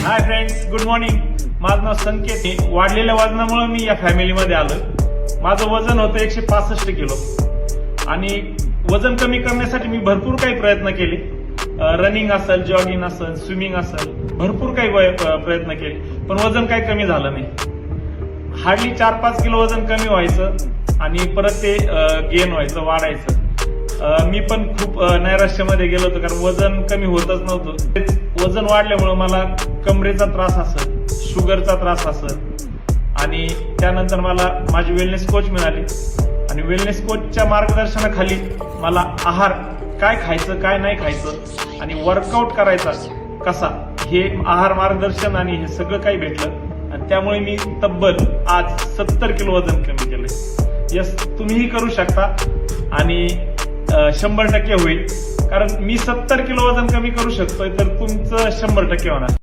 Hi friends, good morning. माझं नाव संकेत आहे. वाढलेल्या वजनामुळे मी या फॅमिलीमध्ये आलो. माझं वजन होतं 165 किलो आणि वजन कमी करण्यासाठी मी भरपूर काही प्रयत्न केले. रनिंग असेल, जॉगिंग असेल, स्विमिंग असेल, भरपूर काही प्रयत्न केले, पण वजन काही कमी झालं नाही. हार्डली 4-5 किलो वजन कमी व्हायचं आणि परत ते गेन व्हायचं, वाढायचं. मी पण खूप नैराश्यामध्ये गेलो होतो, कारण वजन कमी होतच नव्हतं. वजन वाढल्यामुळे मला कमरेचा त्रास असेल, शुगरचा त्रास असेल आणि त्यानंतर मला माझी वेलनेस कोच मिळाली आणि वेलनेस कोचच्या मार्गदर्शनाखाली मला आहार काय खायचं, काय नाही खायचं आणि वर्कआउट करायचा कसा, हे आहार मार्गदर्शन आणि हे सगळं काही भेटलं आणि त्यामुळे मी तब्बल आज 70 किलो वजन कमी केलंय. यस, तुम्हीही करू शकता आणि 100% होईल. कारण मी 70 किलो वजन कमी करू शकतोय, तर तुमचं 100% होणार.